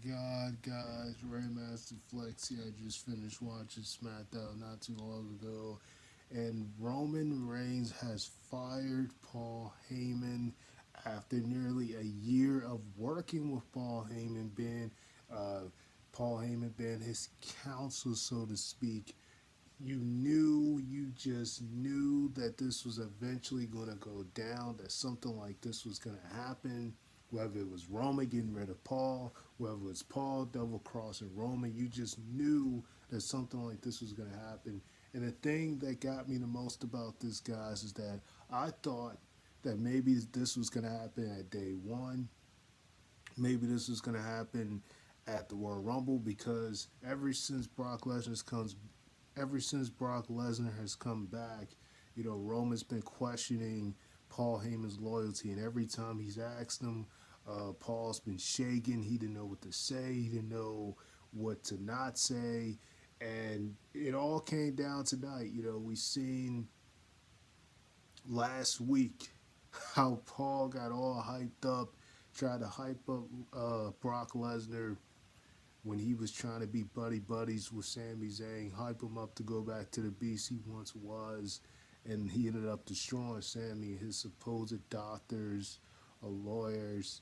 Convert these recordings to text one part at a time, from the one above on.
God, guys, Raymaster Flex here. I just finished watching SmackDown not too long ago, and Roman Reigns has fired Paul Heyman after nearly a year of working with uh, Paul Heyman being his counsel, so to speak. You just knew that this was eventually going to go down, that something like this was going to happen. Whether it was Roman getting rid of Paul, whether it was Paul double crossing Roman, you just knew that something like this was going to happen. And the thing that got me the most about this, guys, is that I thought that maybe this was going to happen at day one. Maybe this was going to happen at the Royal Rumble because ever since Brock Lesnar has come back, Roman's been questioning Paul Heyman's loyalty, and every time he's asked him, Paul's been shaking. He didn't know what to say. He didn't know what to not say, and it all came down tonight. We seen last week how Paul got all hyped up, tried to hype up Brock Lesnar when he was trying to be buddy buddies with Sami Zayn, hype him up to go back to the beast he once was, and he ended up destroying Sami and his supposed doctors or lawyers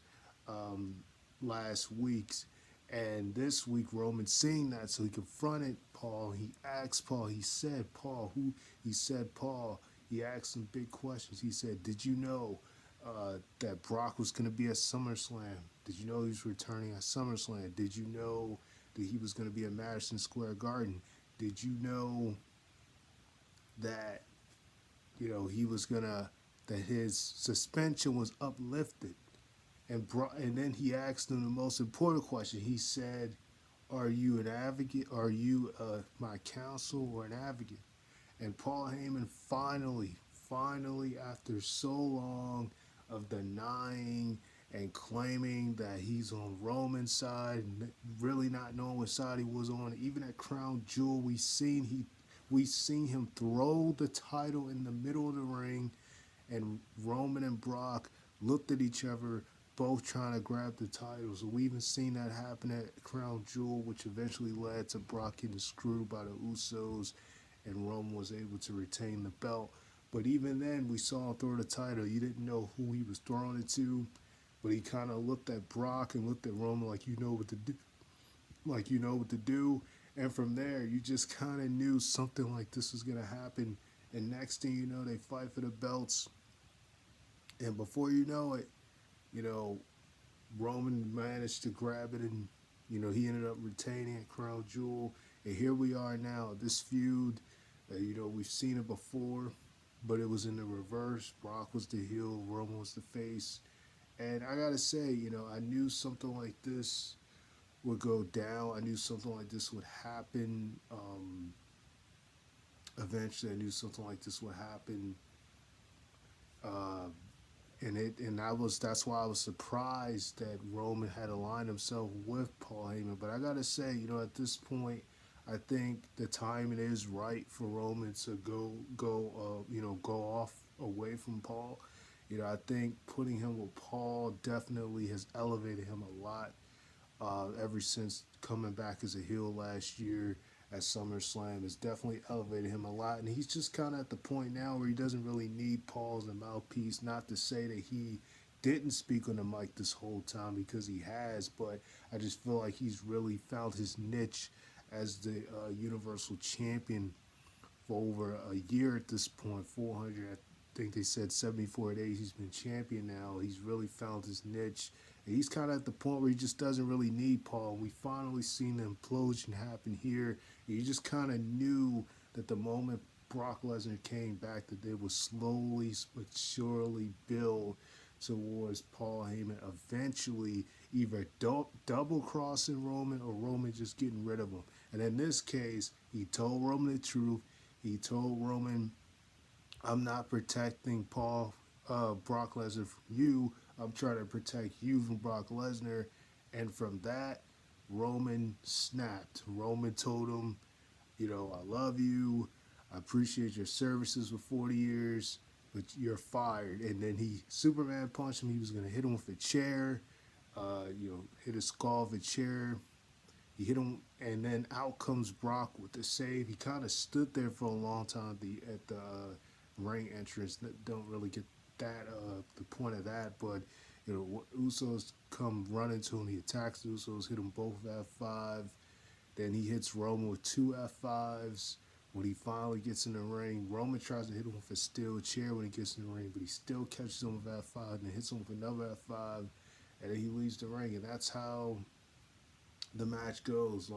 um, last week's. And this week, Roman seen that, so he confronted Paul. He asked Paul. He said, "Paul, who?" He said, "Paul." He asked him big questions. He said, "Did you know that Brock was going to be at SummerSlam? Did you know he was returning at SummerSlam? Did you know that he was going to be at Madison Square Garden? Did you know that he was gonna that his suspension was uplifted?" And then he asked him the most important question. He said, "Are you an advocate? Are you my counsel or an advocate?" And Paul Heyman finally, after so long of denying and claiming that he's on Roman's side, really not knowing what side he was on, even at Crown Jewel, we seen him throw the title in the middle of the ring, and Roman and Brock looked at each other, both trying to grab the titles. We even seen that happen at Crown Jewel, which eventually led to Brock getting screwed by the Usos, and Roman was able to retain the belt. But even then, we saw him throw the title. You didn't know who he was throwing it to, but he kind of looked at Brock and looked at Roman like you know what to do, like you know what to do. And from there, you just kind of knew something like this was gonna happen. And next thing you know, they fight for the belts, and before you know it, you know Roman managed to grab it, and he ended up retaining at Crown Jewel. And here we are now. This feud, we've seen it before, but it was in the reverse. Brock was the heel, Roman was the face. And I gotta say, I knew something like this would go down. I knew something like this would happen. Eventually, I knew something like this would happen. Uh, and that's why I was surprised that Roman had aligned himself with Paul Heyman. But I gotta say, at this point, I think the timing is right for Roman to go off away from Paul. I think putting him with Paul definitely has elevated him a lot. Ever since coming back as a heel last year at SummerSlam, has definitely elevated him a lot. And he's just kind of at the point now where he doesn't really need Paul as a mouthpiece. Not to say that he didn't speak on the mic this whole time, because he has, but I just feel like he's really found his niche as the Universal Champion for over a year at this point. 400, I think they said 74 days he's been champion now. He's really found his niche. And he's kind of at the point where he just doesn't really need Paul. We finally seen the implosion happen here. And you just kind of knew that the moment Brock Lesnar came back, that they would slowly but surely build towards Paul Heyman eventually either double crossing Roman, or Roman just getting rid of him. And in this case, he told Roman the truth. He told Roman, "I'm not protecting Brock Lesnar from you. I'm trying to protect you from Brock Lesnar." And from that, Roman snapped. Roman told him, "I love you. I appreciate your services for 40 years, but you're fired." And then he Superman punched him. He was going to hit him with a chair. hit a skull of a chair. He hit him, and then out comes Brock with the save. He kind of stood there for a long time at the ring entrance. Don't really get that the point of that, but Usos come running to him. He attacks the Usos, hit them both with F5. Then he hits Roman with two F5s. When he finally gets in the ring, Roman tries to hit him with a steel chair when he gets in the ring, but he still catches him with F5 and then hits him with another F5, and then he leaves the ring, and that's how the match goes.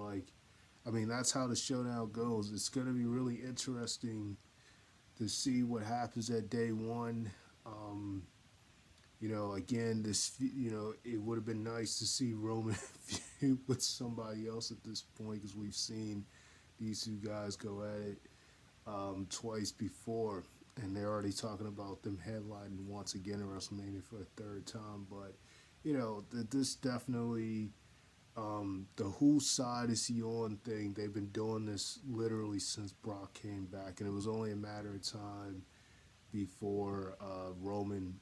That's how the showdown goes. It's going to be really interesting to see what happens at day one. Again, it would have been nice to see Roman feud with somebody else at this point because we've seen these two guys go at it twice before, and they're already talking about them headlining once again at WrestleMania for a third time. But this definitely the whose side is he on thing. They've been doing this literally since Brock came back, and it was only a matter of time before Roman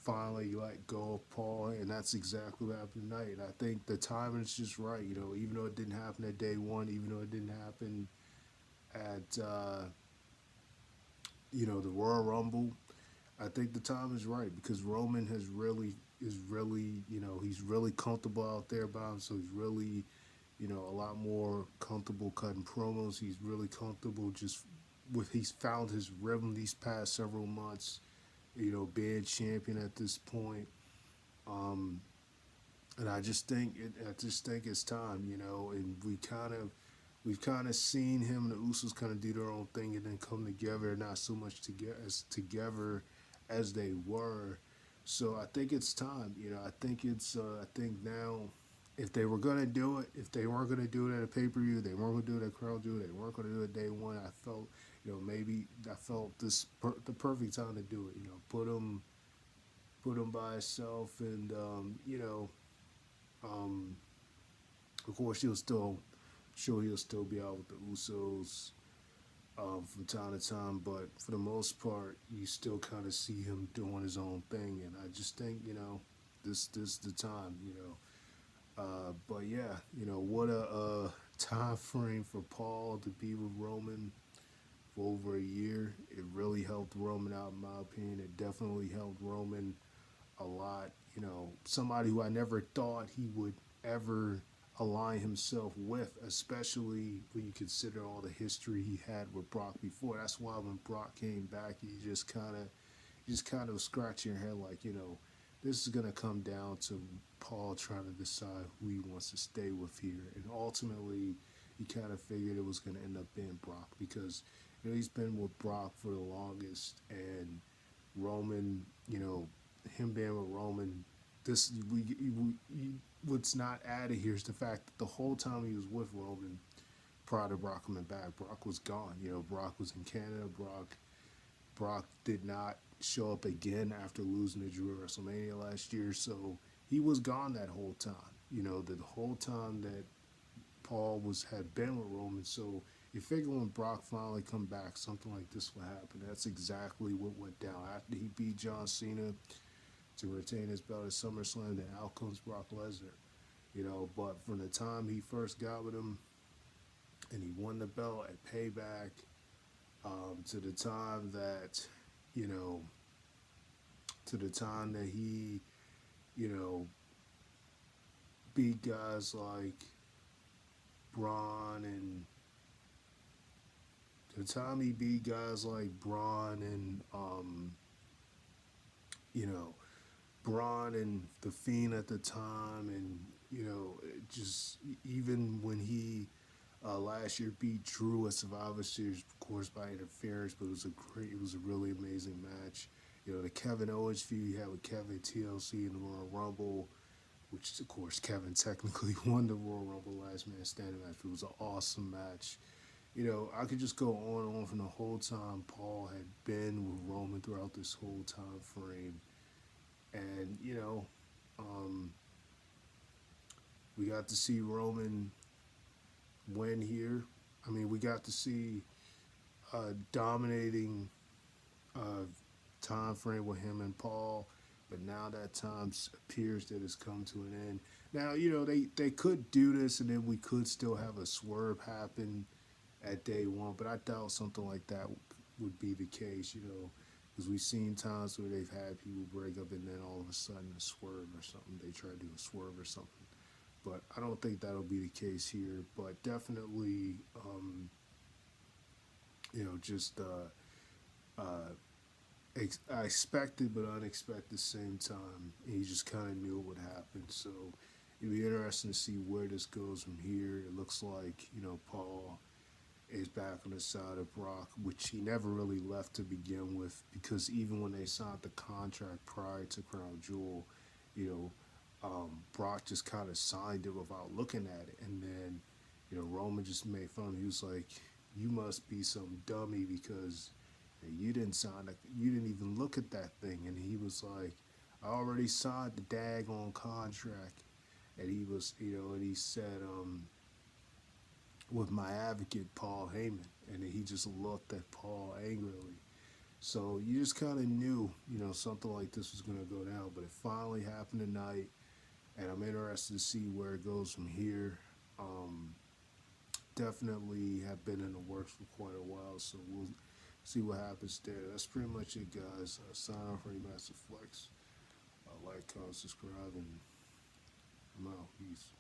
finally let go of Paul, and that's exactly what happened tonight. And I think the timing is just right. Even though it didn't happen at day one, even though it didn't happen at the Royal Rumble, I think the time is right because Roman is really he's really comfortable out there by him, so he's really a lot more comfortable cutting promos. He's really comfortable he's found his rhythm these past several months. Being champion at this point, and I just think it's time. And we've kind of seen him and the Usos kind of do their own thing and then come together, not so much together as they were. So I think it's time. I think now, if they were gonna do it, if they weren't gonna do it at a pay per view, they weren't gonna do it at Crown Jewel, they weren't gonna do it day one. I felt the perfect time to do it. Put him by himself, and of course he'll still be out with the Usos from time to time, but for the most part, you still kind of see him doing his own thing, and I just think this is the time. But yeah, what a time frame for Paul to be with Roman for over a year. It really helped Roman out, in my opinion. It definitely helped Roman a lot. Somebody who I never thought he would ever align himself with, especially when you consider all the history he had with Brock before. That's why when Brock came back, you just kind of scratch your head like, this is gonna come down to Paul trying to decide who he wants to stay with here, and ultimately, he kind of figured it was gonna end up being Brock because he's been with Brock for the longest, and Roman, him being with Roman, what's not added here is the fact that the whole time he was with Roman, prior to Brock coming back, Brock was gone. Brock was in Canada. Brock did not show up again after losing to Drew at WrestleMania last year, so he was gone that whole time. The whole time that Paul had been with Roman, so you figure when Brock finally come back, something like this will happen. That's exactly what went down. After he beat John Cena to retain his belt at SummerSlam, then out comes Brock Lesnar. But from the time he first got with him and he won the belt at Payback, to the time that, he, beat guys like Braun and Braun and The Fiend at the time, and just even when he last year beat Drew at Survivor Series, of course by interference, but it was a really amazing match. The Kevin Owens feud he had with Kevin TLC in the Royal Rumble, which of course Kevin technically won the Royal Rumble last man standing match. It was an awesome match. I could just go on and on from the whole time Paul had been with Roman throughout this whole time frame. And, we got to see Roman win here. We got to see a dominating time frame with him and Paul. But now that time appears that it's come to an end. Now, they could do this and then we could still have a swerve happen at day one, but I doubt something like that would be the case, because we've seen times where they've had people break up and then all of a sudden a swerve or something. They try to do a swerve or something. But I don't think that'll be the case here. But definitely, just uh, I expected but unexpected at the same time. And you just kind of knew what would happen. So it'd be interesting to see where this goes from here. It looks like, Paul is back on the side of Brock, which he never really left to begin with, because even when they signed the contract prior to Crown Jewel, you know, Brock just kind of signed it without looking at it. And then, Roman just made fun of him. He was like, you must be some dummy because you didn't sign it. You didn't even look at that thing. And he was like, I already signed the daggone contract. And he was, and he said, with my advocate, Paul Heyman. And then he just looked at Paul angrily. So you just kind of knew, something like this was going to go down. But it finally happened tonight. And I'm interested to see where it goes from here. Definitely have been in the works for quite a while, so we'll see what happens there. That's pretty much it, guys. Sign off for Master Flex. Like, comment, subscribe, and I'm out. Peace.